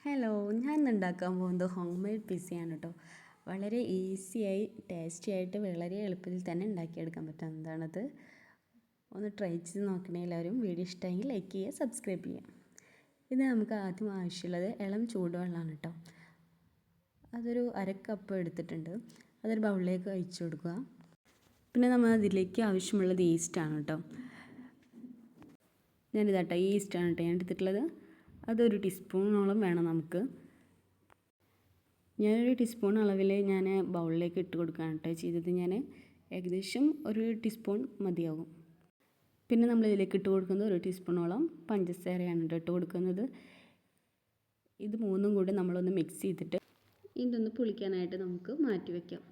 Hello, ഞാൻ ഇന്ന് ഉണ്ടാക്കാൻ പോകുന്നത് ഹോം മെയ്ഡ് പിസ്സയാണ് കേട്ടോ. വളരെ ഈസിയായി ടേസ്റ്റി ആയിട്ട് വളരെ എളുപ്പത്തിൽ തന്നെ ഉണ്ടാക്കിയെടുക്കാൻ പറ്റുന്നതാണത്. ഒന്ന് ട്രൈ ചെയ്ത് നോക്കണേ എല്ലാവരും. വീഡിയോ ഇഷ്ടമെങ്കിൽ ലൈക്ക് ചെയ്യുക, സബ്സ്ക്രൈബ് ചെയ്യുക. ഇത് നമുക്ക് ആദ്യം ആവശ്യമുള്ളത് ഇളം ചൂടുവെള്ളമാണ് കേട്ടോ. അതൊരു അരക്കപ്പ് എടുത്തിട്ടുണ്ട്. അതൊരു ബൗളിലേക്ക് ഒഴിച്ചു കൊടുക്കുക. പിന്നെ നമ്മൾ അതിലേക്ക് ആവശ്യമുള്ളത് ഈസ്റ്റാണ് കേട്ടോ. ഞാനിതാട്ടോ ഈസ്റ്റാണ് കേട്ടോ ഞാൻ എടുത്തിട്ടുള്ളത്. അതൊരു ടീസ്പൂണോളം വേണം നമുക്ക്. ഞാനൊരു ടീസ്പൂൺ അളവിൽ ഞാൻ ബൗളിലേക്ക് ഇട്ട് കൊടുക്കുകയാണ് കേട്ടോ ചെയ്തത്. ഞാൻ ഏകദേശം ഒരു ടീസ്പൂൺ മതിയാകും. പിന്നെ നമ്മൾ ഇതിലേക്ക് ഇട്ട് കൊടുക്കുന്നത് ഒരു ടീസ്പൂണോളം പഞ്ചസാരയാണ് കേട്ടോ ഇട്ട് കൊടുക്കുന്നത്. ഇത് മൂന്നും കൂടി നമ്മളൊന്ന് മിക്സ് ചെയ്തിട്ട് ഇതൊന്ന് പുളിക്കാനായിട്ട് നമുക്ക് മാറ്റി വയ്ക്കാം.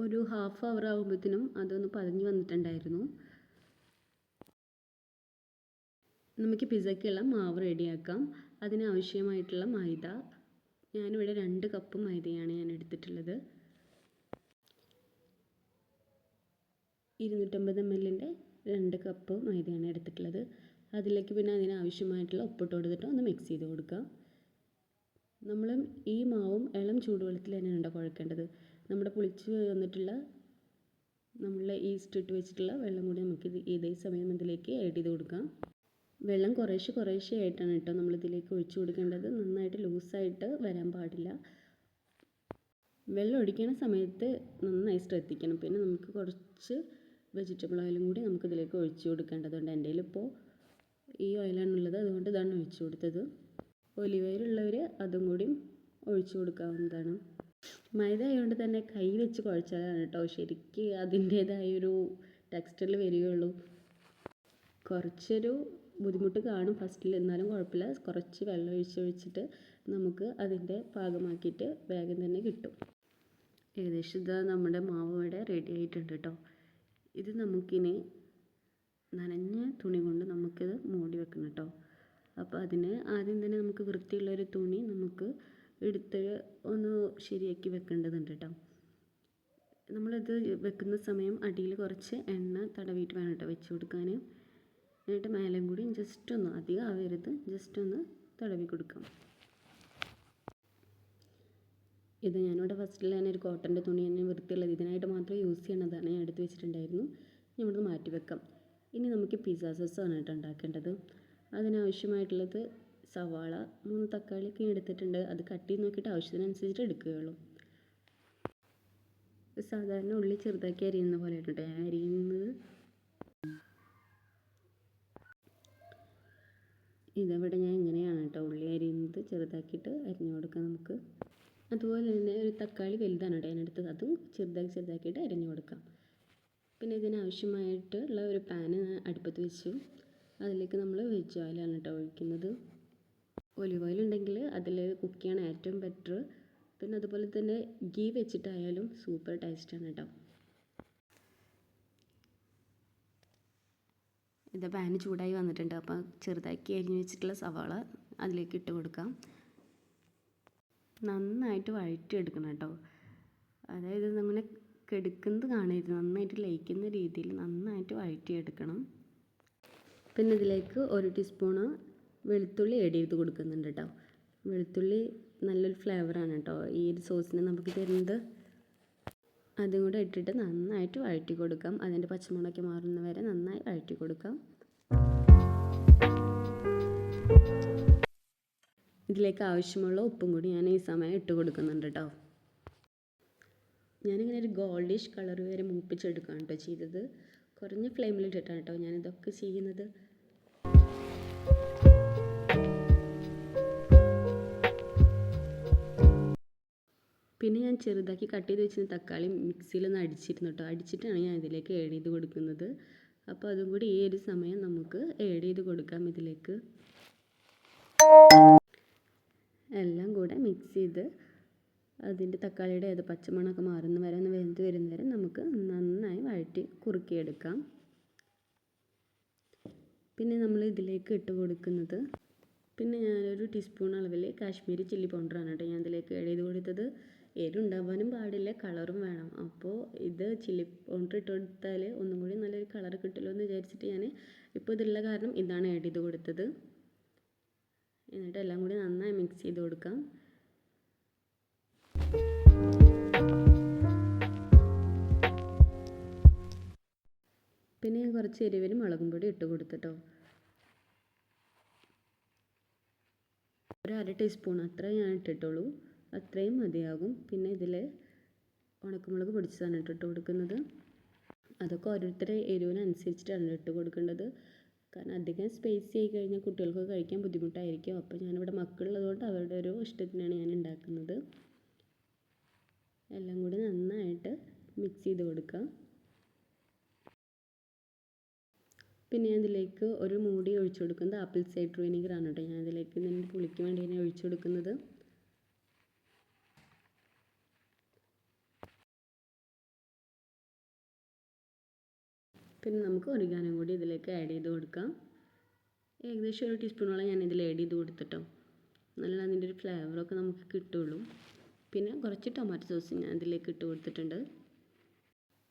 ഒരു ഹാഫ് അവർ ആകുമ്പോഴത്തേനും അതൊന്ന് പതഞ്ഞ് വന്നിട്ടുണ്ടായിരുന്നു. നമുക്ക് പിസ്സയ്ക്കുള്ള മാവ് റെഡിയാക്കാം. അതിനാവശ്യമായിട്ടുള്ള മൈദ, ഞാനിവിടെ 2 കപ്പ് മൈദയാണ് ഞാൻ എടുത്തിട്ടുള്ളത്. 250 ml 2 കപ്പ് മൈദയാണ് എടുത്തിട്ടുള്ളത്. അതിലേക്ക് പിന്നെ അതിനാവശ്യമായിട്ടുള്ള ഉപ്പിട്ട് കൊടുത്തിട്ട് ഒന്ന് മിക്സ് ചെയ്ത് കൊടുക്കുക. നമ്മൾ ഈ മാവും ഇളം ചൂടുവെള്ളത്തിൽ തന്നെയാണ് കുഴക്കേണ്ടത്. നമ്മുടെ പുളിച്ച് വന്നിട്ടുള്ള നമ്മളെ ഈസ്റ്റ് ഇട്ട് വെച്ചിട്ടുള്ള വെള്ളം കൂടി നമുക്ക് ഇതേ സമയം ഇതിലേക്ക് ആഡ് ചെയ്ത് കൊടുക്കാം. വെള്ളം കുറേശ്ശെ ആയിട്ടാണ് കേട്ടോ നമ്മളിതിലേക്ക് ഒഴിച്ചു കൊടുക്കേണ്ടത്. നന്നായിട്ട് ലൂസായിട്ട് വരാൻ പാടില്ല. വെള്ളം ഒഴിക്കുന്ന സമയത്ത് നന്നായി ശ്രദ്ധിക്കണം. പിന്നെ നമുക്ക് കുറച്ച് വെജിറ്റബിൾ ഓയിലും കൂടി നമുക്കിതിലേക്ക് ഒഴിച്ചു കൊടുക്കേണ്ടതുണ്ട്. എൻ്റെ കയ്യിലിപ്പോൾ ഈ ഓയിലാണുള്ളത്, അതുകൊണ്ട് ഇതാണ് ഒഴിച്ചു കൊടുത്തത്. ഒലിവ് ഓയിൽ ഉള്ളവർ അതും കൂടി ഒഴിച്ചു കൊടുക്കാവുന്നതാണ്. മൈദ ആയതുകൊണ്ട് തന്നെ കൈ വെച്ച് കുഴച്ചാലാണ് കേട്ടോ ശരിക്ക് അതിൻ്റേതായൊരു ടെക്സ്ചറിൽ വരികയുള്ളൂ. കുറച്ചൊരു ബുദ്ധിമുട്ട് കാണും ഫസ്റ്റിൽ, എന്നാലും കുഴപ്പമില്ല. കുറച്ച് വെള്ളം ഒഴിച്ചിട്ട് നമുക്ക് അതിൻ്റെ പാകമാക്കിയിട്ട് വേഗം തന്നെ കിട്ടും. ഏകദേശം ഇതാ നമ്മുടെ മാവ് ഇവിടെ റെഡി ആയിട്ടുണ്ട് കേട്ടോ. ഇത് നമുക്കിനി നനഞ്ഞ തുണി കൊണ്ട് നമുക്കിത് മൂടി വെക്കണം കേട്ടോ. അപ്പോൾ അതിന് ആദ്യം തന്നെ നമുക്ക് വൃത്തിയുള്ളൊരു തുണി നമുക്ക് എടുത്ത് ഒന്ന് ശരിയാക്കി വെക്കേണ്ടതുണ്ട് കേട്ടോ. നമ്മളിത് വെക്കുന്ന സമയം അടിയിൽ കുറച്ച് എണ്ണ തടവിയിട്ട് വേണം കേട്ടോ വെച്ച് കൊടുക്കാൻ. എന്നിട്ട് മേലും കൂടി ജസ്റ്റ് ഒന്ന്, അധികം ആവരുത്, ജസ്റ്റ് ഒന്ന് തടവി കൊടുക്കാം. ഇത് ഞാനിവിടെ ഫസ്റ്റിൽ തന്നെ ഒരു കോട്ടൻ്റെ തുണി തന്നെ വൃത്തിയുള്ളത് ഇതിനായിട്ട് മാത്രം യൂസ് ചെയ്യണതാണ് ഞാൻ എടുത്ത് വെച്ചിട്ടുണ്ടായിരുന്നു. ഇവിടുന്ന് മാറ്റി വെക്കാം. ഇനി നമുക്ക് പിസ്സ സോസാണ് കേട്ടോ ഉണ്ടാക്കേണ്ടത്. അതിനാവശ്യമായിട്ടുള്ളത് സവാള, 3 തക്കാളിയൊക്കെ എടുത്തിട്ടുണ്ട്. അത് കട്ട് ചെയ്ത് നോക്കിയിട്ട് ആവശ്യത്തിനനുസരിച്ചിട്ട് എടുക്കുകയുള്ളൂ. സാധാരണ ഉള്ളി ചെറുതാക്കി അരിയുന്ന പോലെ കേട്ടോ ഞാൻ അരിയുന്നത്. ഇതവിടെ ഞാൻ ഇങ്ങനെയാണ് കേട്ടോ ഉള്ളി അരിയുന്നത്. ചെറുതാക്കിയിട്ട് അരിഞ്ഞു കൊടുക്കാം നമുക്ക്. അതുപോലെ തന്നെ ഒരു തക്കാളി വലുതാണ് കേട്ടോ ഞാൻ എടുത്തത്. അതും ചെറുതാക്കിയിട്ട് അരിഞ്ഞു കൊടുക്കാം. പിന്നെ ഇതിനാവശ്യമായിട്ടുള്ള ഒരു പാന് അടുപ്പത്ത് വെച്ചു. അതിലേക്ക് നമ്മൾ വെജ് ഓയിലാണ് കേട്ടോ ഒഴിക്കുന്നത്. ഒലിവ് ഓയിൽ ഉണ്ടെങ്കിൽ അതിൽ കുക്ക് ചെയ്യണം ഏറ്റവും ബെറ്റർ. പിന്നെ അതുപോലെ തന്നെ ഗീ വെച്ചിട്ടായാലും സൂപ്പർ ടേസ്റ്റാണ് കേട്ടോ. ഇത് പാന് ചൂടായി വന്നിട്ടുണ്ട്. അപ്പോൾ ചെറുതാക്കി അരിഞ്ഞ് വെച്ചിട്ടുള്ള സവാള അതിലേക്ക് ഇട്ട് കൊടുക്കാം. നന്നായിട്ട് വഴറ്റിയെടുക്കണം കേട്ടോ. അതായത് അങ്ങനെ കെടുക്കുന്നത് കാണരുത്, നന്നായിട്ട് ലയിക്കുന്ന രീതിയിൽ നന്നായിട്ട് വഴറ്റിയെടുക്കണം. പിന്നെ ഇതിലേക്ക് 1 ടീസ്പൂണ് വെളുത്തുള്ളി ആഡ് ചെയ്ത് കൊടുക്കുന്നുണ്ട് കേട്ടോ. വെളുത്തുള്ളി നല്ലൊരു ഫ്ലേവറാണ് കേട്ടോ ഈ ഒരു സോസിന് നമുക്ക് തരുന്നത്. അതും കൂടെ ഇട്ടിട്ട് നന്നായിട്ട് വഴറ്റി കൊടുക്കാം. അതിൻ്റെ പച്ചമുളകൊക്കെ മാറുന്ന വരെ നന്നായി വഴറ്റി കൊടുക്കാം. ഇതിലേക്ക് ആവശ്യമുള്ള ഉപ്പും കൂടി ഞാൻ ഈ സമയം ഇട്ട് കൊടുക്കുന്നുണ്ട് കേട്ടോ. ഞാനിങ്ങനെ ഒരു ഗോൾഡിഷ് കളർ വരെ മൂപ്പിച്ചെടുക്കുകയാണ് കേട്ടോ ചെയ്തത്. കുറഞ്ഞ ഫ്ലെയിമിലിട്ടിട്ടാണ് കേട്ടോ ഞാനിതൊക്കെ ചെയ്യുന്നത്. പിന്നെ ഞാൻ ചെറുതാക്കി കട്ട് ചെയ്ത് വെച്ചിരുന്ന തക്കാളി മിക്സിയിലൊന്ന് അടിച്ചിരുന്നു കേട്ടോ. അടിച്ചിട്ടാണ് ഞാൻ ഇതിലേക്ക് ആഡ് ചെയ്ത് കൊടുക്കുന്നത്. അപ്പോൾ അതും കൂടി ഈ ഒരു സമയം നമുക്ക് ആഡ് ചെയ്ത് കൊടുക്കാം ഇതിലേക്ക്. എല്ലാം കൂടെ മിക്സ് ചെയ്ത് അതിൻ്റെ തക്കാളിയുടെ അത് പച്ചമണമൊക്കെ മാറുന്ന വരെ ഒന്ന് വെന്ത് വരുന്ന വരെ നമുക്ക് നന്നായി വഴറ്റി കുറുക്കിയെടുക്കാം. പിന്നെ നമ്മൾ ഇതിലേക്ക് ഇട്ട് കൊടുക്കുന്നത്, പിന്നെ ഞാനൊരു ടീസ്പൂൺ അളവിൽ കാശ്മീരി ചില്ലി പൗഡറാണ് കേട്ടോ ഞാൻ ഇതിലേക്ക് ആഡ് ചെയ്ത് കൊടുത്തത്. എരിവുണ്ടാവാനും പാടില്ല, കളറും വേണം. അപ്പോൾ ഇത് ചില്ലി പൗഡർ ഇട്ട് കൊടുത്താൽ ഒന്നും കൂടി നല്ലൊരു കളർ കിട്ടുമല്ലോ എന്ന് വിചാരിച്ചിട്ട് ഞാൻ ഇപ്പോൾ ഇതുള്ള കാരണം ഇതാണ് ആഡ് ചെയ്ത് കൊടുത്തത്. എന്നിട്ട് എല്ലാം കൂടി നന്നായി മിക്സ് ചെയ്ത് കൊടുക്കാം. പിന്നെ ഞാൻ കുറച്ച് എരിവിന് മുളകും പൊടി ഇട്ട് കൊടുത്തിട്ടോ. ഒരു 1/2 ടീസ്പൂൺ അത്ര ഞാൻ ഇട്ടിട്ടുള്ളൂ, അത്രയും മതിയാകും. പിന്നെ ഇതിൽ ഉണക്കമുളക് പൊടിച്ചതാണ് ഇട്ട് കൊടുക്കുന്നത്. അതൊക്കെ ഓരോരുത്തരുടെ എരിവിനനുസരിച്ചിട്ടാണ് ഇട്ട് കൊടുക്കേണ്ടത്. കാരണം അധികം സ്പൈസി ആയി കഴിഞ്ഞാൽ കുട്ടികൾക്ക് കഴിക്കാൻ ബുദ്ധിമുട്ടായിരിക്കും. അപ്പോൾ ഞാനിവിടെ മക്കളുള്ളതുകൊണ്ട് അവരുടെ ഒരു ഇഷ്ടത്തിനാണ് ഞാൻ ഉണ്ടാക്കുന്നത്. എല്ലാം കൂടി നന്നായിട്ട് മിക്സ് ചെയ്ത് കൊടുക്കുക. പിന്നെ ഞാൻ ഇതിലേക്ക് ഒരു മൂടി ഒഴിച്ചു കൊടുക്കുന്നത് ആപ്പിൾ സൈഡർ വിനീഗർ ആണ് കേട്ടോ. ഞാൻ ഇതിലേക്ക് ഇതിൻ്റെ പുളിക്ക് വേണ്ടി ഞാൻ ഒഴിച്ചു കൊടുക്കുന്നത്. പിന്നെ നമുക്ക് ഒറിഗാനോ കൂടി ഇതിലേക്ക് ആഡ് ചെയ്ത് കൊടുക്കാം. ഏകദേശം 1 ടീസ്പൂണോളം ഞാൻ ഇതിൽ ആഡ് ചെയ്ത് കൊടുത്തിട്ടോ. നല്ല അതിൻ്റെ ഒരു ഫ്ലേവറൊക്കെ നമുക്ക് കിട്ടുള്ളൂ. പിന്നെ കുറച്ച് ടൊമാറ്റോ സോസ് ഞാൻ ഇതിലേക്ക് ഇട്ട് കൊടുത്തിട്ടുണ്ട്.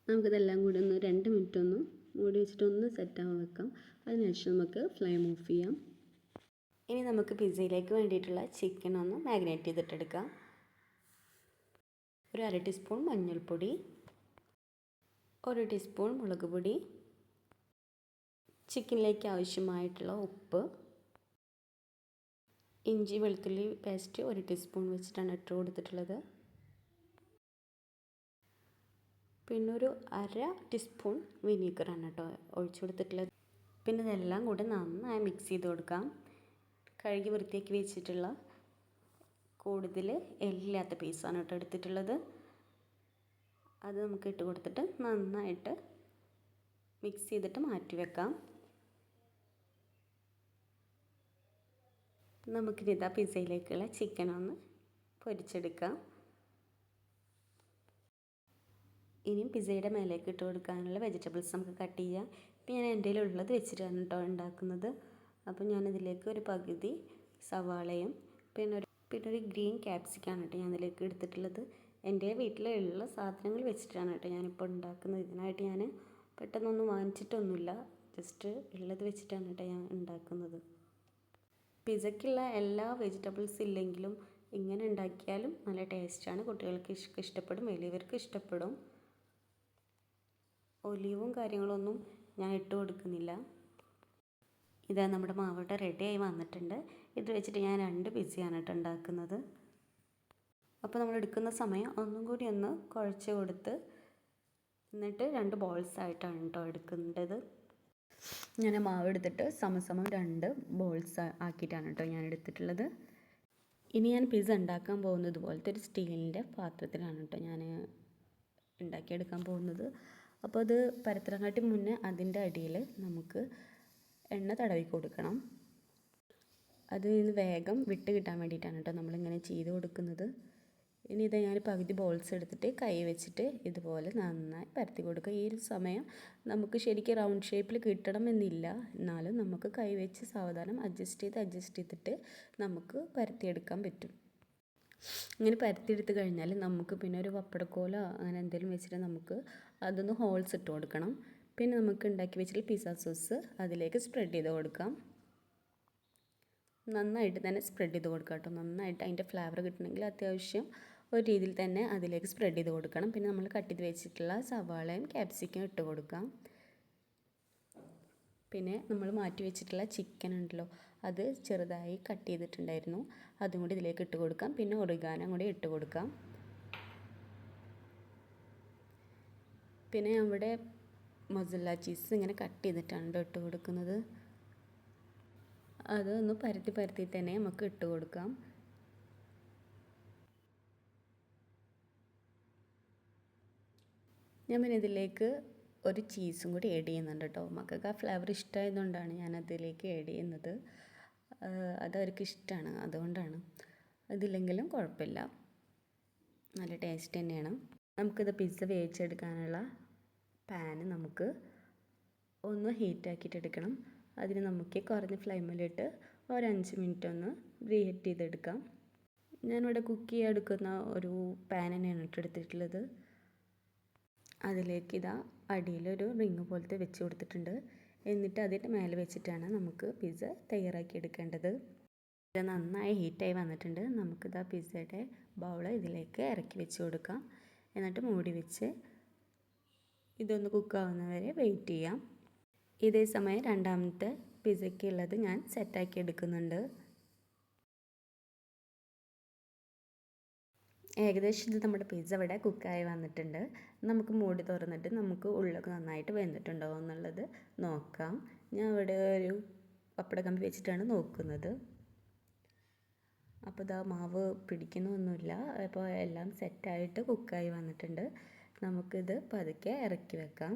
നമുക്കിതെല്ലാം കൂടി ഒന്ന് 2 മിനിറ്റ് ഒന്ന് മൂടി വെച്ചിട്ടൊന്ന് സെറ്റാവാൻ വെക്കാം. അതിനുശേഷം നമുക്ക് ഫ്ലെയിം ഓഫ് ചെയ്യാം. ഇനി നമുക്ക് പിസ്സയിലേക്ക് വേണ്ടിയിട്ടുള്ള ചിക്കൻ ഒന്ന് മാഗ്നേറ്റ് ചെയ്തിട്ടെടുക്കാം. ഒരു 1/2 ടീസ്പൂൺ മഞ്ഞൾപ്പൊടി, 1 ടീസ്പൂൺ മുളക് പൊടി, ചിക്കനിലേക്ക് ആവശ്യമായിട്ടുള്ള ഉപ്പ്, ഇഞ്ചി വെളുത്തുള്ളി പേസ്റ്റ് 1 ടീസ്പൂൺ വെച്ചിട്ടാണ് ഇട്ട് കൊടുത്തിട്ടുള്ളത്. പിന്നെ ഒരു 1/2 ടീസ്പൂൺ വിനീഗറാണ് കേട്ടോ ഒഴിച്ചു കൊടുത്തിട്ടുള്ളത്. പിന്നെ ഇതെല്ലാം കൂടെ നന്നായി മിക്സ് ചെയ്ത് കൊടുക്കാം. കഴുകി വൃത്തിയാക്കി വെച്ചിട്ടുള്ള കൂടുതൽ എല്ലില്ലാത്ത പീസാണ് കേട്ടോ എടുത്തിട്ടുള്ളത്. അത് നമുക്ക് ഇട്ട് കൊടുത്തിട്ട് നന്നായിട്ട് മിക്സ് ചെയ്തിട്ട് മാറ്റി വെക്കാം. നമുക്കിനി ഇതാ പിസ്സയിലേക്കുള്ള ചിക്കൻ ഒന്ന് പൊരിച്ചെടുക്കാം. ഇനിയും പിസ്സയുടെ മേലേക്ക് ഇട്ട് കൊടുക്കാനുള്ള വെജിറ്റബിൾസ് നമുക്ക് കട്ട് ചെയ്യാം. ഇപ്പം ഞാൻ എൻ്റെ ഉള്ളത് വെച്ചിട്ടാണ് കേട്ടോ ഉണ്ടാക്കുന്നത്. അപ്പോൾ ഞാനിതിലേക്ക് ഒരു പകുതി സവാളയും പിന്നെ ഒരു ഗ്രീൻ ക്യാപ്സിക്കാണ് കേട്ടോ ഞാൻ ഇതിലേക്ക് എടുത്തിട്ടുള്ളത്. എൻ്റെ വീട്ടിലുള്ള സാധനങ്ങൾ വെച്ചിട്ടാണ് കേട്ടോ ഞാനിപ്പോൾ ഉണ്ടാക്കുന്നത്. ഇതിനായിട്ട് ഞാൻ പെട്ടെന്നൊന്നും വാങ്ങിച്ചിട്ടൊന്നുമില്ല, ജസ്റ്റ് ഉള്ളത് വെച്ചിട്ടാണ് കേട്ടോ ഞാൻ ഉണ്ടാക്കുന്നത്. പിസ്സയ്ക്കുള്ള എല്ലാ വെജിറ്റബിൾസ് ഇല്ലെങ്കിലും ഇങ്ങനെ ഉണ്ടാക്കിയാലും നല്ല ടേസ്റ്റാണ്. കുട്ടികൾക്ക് ഇഷ്ടപ്പെടും, വലിയവർക്ക് ഇഷ്ടപ്പെടും. ഒലിവും കാര്യങ്ങളൊന്നും ഞാൻ ഇട്ട് കൊടുക്കുന്നില്ല. ഇതാ നമ്മുടെ മാവോട്ട റെഡിയായി വന്നിട്ടുണ്ട്. ഇത് വെച്ചിട്ട് ഞാൻ 2 പിസ്സയാണ് കേട്ടോ ഉണ്ടാക്കുന്നത്. അപ്പോൾ നമ്മൾ എടുക്കുന്ന സമയം ഒന്നും കൂടി ഒന്ന് കുഴച്ച് കൊടുത്ത് എന്നിട്ട് 2 ബോൾസ് ആയിട്ടാണ് കേട്ടോ എടുക്കേണ്ടത്. ഞാൻ മാവ് എടുത്തിട്ട് സമസമം 2 ബോൾസ് ആക്കിയിട്ടാണ് കേട്ടോ ഞാൻ എടുത്തിട്ടുള്ളത്. ഇനി ഞാൻ പിസ്സ ഉണ്ടാക്കാൻ പോകുന്നത് പോലത്തെ ഒരു സ്റ്റീലിൻ്റെ പാത്രത്തിലാണ് കേട്ടോ ഞാൻ ഉണ്ടാക്കിയെടുക്കാൻ പോകുന്നത്. അപ്പോൾ അത് പരത്തനാട്ടി മുന്നേ അതിൻ്റെ അടിയിൽ നമുക്ക് എണ്ണ തടവി കൊടുക്കണം. അതിൽ നിന്ന് വേഗം വിട്ട് കിട്ടാൻ വേണ്ടിയിട്ടാണ് കേട്ടോ നമ്മളിങ്ങനെ ചെയ്ത് കൊടുക്കുന്നത്. ഇനി ഇത് ഞാൻ പകുതി ബോൾസ് എടുത്തിട്ട് കൈ വെച്ചിട്ട് ഇതുപോലെ നന്നായി പരത്തി കൊടുക്കുക. ഈ ഒരു സമയം നമുക്ക് ശരിക്കും റൗണ്ട് ഷേപ്പിൽ കിട്ടണമെന്നില്ല, എന്നാലും നമുക്ക് കൈ വെച്ച് സാവധാനം അഡ്ജസ്റ്റ് ചെയ്തിട്ട് നമുക്ക് പരത്തിയെടുക്കാൻ പറ്റും. ഇങ്ങനെ പരത്തിയെടുത്ത് കഴിഞ്ഞാൽ നമുക്ക് പിന്നെ ഒരു പപ്പടക്കോലോ അങ്ങനെ എന്തെങ്കിലും വെച്ചിട്ട് നമുക്ക് അതൊന്ന് ഹോൾസ് ഇട്ട് കൊടുക്കണം. പിന്നെ നമുക്ക് ഉണ്ടാക്കി വെച്ചിട്ട് പിസ്സ സോസ് അതിലേക്ക് സ്പ്രെഡ് ചെയ്ത് കൊടുക്കാം. നന്നായിട്ട് തന്നെ സ്പ്രെഡ് ചെയ്ത് കൊടുക്കാം കേട്ടോ. നന്നായിട്ട് അതിൻ്റെ ഫ്ലേവർ കിട്ടണമെങ്കിൽ അത്യാവശ്യം ഒരു രീതിയിൽ തന്നെ അതിലേക്ക് സ്പ്രെഡ് ചെയ്ത് കൊടുക്കണം. പിന്നെ നമ്മൾ കട്ട് ചെയ്ത് വെച്ചിട്ടുള്ള സവാളയും ക്യാപ്സിക്കും ഇട്ട് കൊടുക്കാം. പിന്നെ നമ്മൾ മാറ്റി വെച്ചിട്ടുള്ള ചിക്കൻ ഉണ്ടല്ലോ, അത് ചെറുതായി കട്ട് ചെയ്തിട്ടുണ്ടായിരുന്നു, അതും കൂടി ഇതിലേക്ക് ഇട്ട് കൊടുക്കാം. പിന്നെ ഒറിഗാനോ കൂടി ഇട്ട് കൊടുക്കാം. പിന്നെ അവിടെ മൊസറല്ല ചീസ് ഇങ്ങനെ കട്ട് ചെയ്തിട്ടാണ് ഇട്ട് കൊടുക്കുന്നത്. അതൊന്ന് പരത്തി തന്നെ നമുക്ക് ഇട്ട് കൊടുക്കാം. ഞാൻ പിന്നെ ഇതിലേക്ക് ഒരു ചീസും കൂടി ആഡ് ചെയ്യുന്നുണ്ട് കേട്ടോ. മക്കൾക്ക് ആ ഫ്ലേവർ ഇഷ്ടമായതുകൊണ്ടാണ് ഞാൻ അതിലേക്ക് ആഡ് ചെയ്യുന്നത്. അതവർക്ക് ഇഷ്ടമാണ്, അതുകൊണ്ടാണ്. അതില്ലെങ്കിലും കുഴപ്പമില്ല, നല്ല ടേസ്റ്റ് തന്നെയാണ്. നമുക്കിത് പിസ്സ വേവിച്ചെടുക്കാനുള്ള പാന് നമുക്ക് ഒന്ന് ഹീറ്റാക്കിയിട്ട് എടുക്കണം. അതിന് നമുക്ക് കുറഞ്ഞ ഫ്ലെയിമിലിട്ട് ഒരു 5 മിനിറ്റ് ഒന്ന് പ്രീഹീറ്റ് ചെയ്തെടുക്കാം. ഞാനിവിടെ കുക്ക് ചെയ്യാൻ എടുക്കുന്ന ഒരു പാൻ തന്നെയാണ് എടുത്തിട്ടുള്ളത്. അതിലേക്ക് ഇതാ അടിയിലൊരു റിങ് പോലത്തെ വെച്ച് കൊടുത്തിട്ടുണ്ട്. എന്നിട്ട് അതിൻ്റെ മേലെ വെച്ചിട്ടാണ് നമുക്ക് പിസ്സ തയ്യാറാക്കി എടുക്കേണ്ടത്. ഇത് നന്നായി ഹീറ്റായി വന്നിട്ടുണ്ട്. നമുക്കിതാ പിസ്സയുടെ ബൗള് ഇതിലേക്ക് ഇറക്കി വെച്ച് കൊടുക്കാം. എന്നിട്ട് മൂടി വെച്ച് ഇതൊന്ന് കുക്കാവുന്നവരെ വെയിറ്റ് ചെയ്യാം. ഇതേ സമയം രണ്ടാമത്തെ പിസ്സയ്ക്കുള്ളത് ഞാൻ സെറ്റാക്കി എടുക്കുന്നുണ്ട്. ഏകദേശം ഇത് നമ്മുടെ പിസ്സ ഇവിടെ കുക്കായി വന്നിട്ടുണ്ട്. നമുക്ക് മൂടി തുറന്നിട്ട് നമുക്ക് ഉള്ളൊക്കെ നന്നായിട്ട് വെന്തിട്ടുണ്ടോ എന്നുള്ളത് നോക്കാം. ഞാൻ ഇവിടെ ഒരു പപ്പട കമ്പി വെച്ചിട്ടാണ് നോക്കുന്നത്. അപ്പോൾ ഇതാ മാവ് പിടിക്കുന്നൊന്നുമില്ല. അപ്പോൾ എല്ലാം സെറ്റായിട്ട് കുക്കായി വന്നിട്ടുണ്ട്. നമുക്കിത് പതുക്കെ ഇറക്കി വെക്കാം.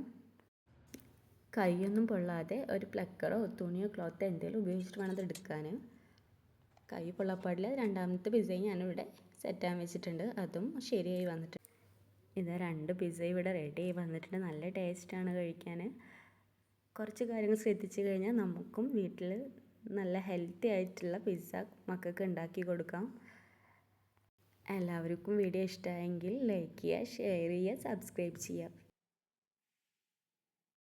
കൈയൊന്നും പൊള്ളാതെ ഒരു പ്ലക്കറോ തുണിയോ ക്ലോത്തോ എന്തെങ്കിലും ഉപയോഗിച്ചിട്ട് വേണം അത് എടുക്കാൻ. കൈ പൊള്ളാപ്പാടില്ല. രണ്ടാമത്തെ പിസ്സയും ഞാനിവിടെ സെറ്റാൻ വെച്ചിട്ടുണ്ട്. അതും ശരിയായി വന്നിട്ടുണ്ട്. ഇത് 2 പിസ്സ ഇവിടെ റെഡി ആയി വന്നിട്ടുണ്ട്. നല്ല ടേസ്റ്റാണ് കഴിക്കാൻ. കുറച്ച് കാര്യങ്ങൾ ശ്രദ്ധിച്ചു കഴിഞ്ഞാൽ നമുക്കും വീട്ടിൽ നല്ല ഹെൽത്തി ആയിട്ടുള്ള പിസ്സ മക്കൾക്ക് ഉണ്ടാക്കി കൊടുക്കാം. എല്ലാവർക്കും വീഡിയോ ഇഷ്ടമായെങ്കിൽ ലൈക്ക് ചെയ്യുക, ഷെയർ ചെയ്യുക, സബ്സ്ക്രൈബ് ചെയ്യുക.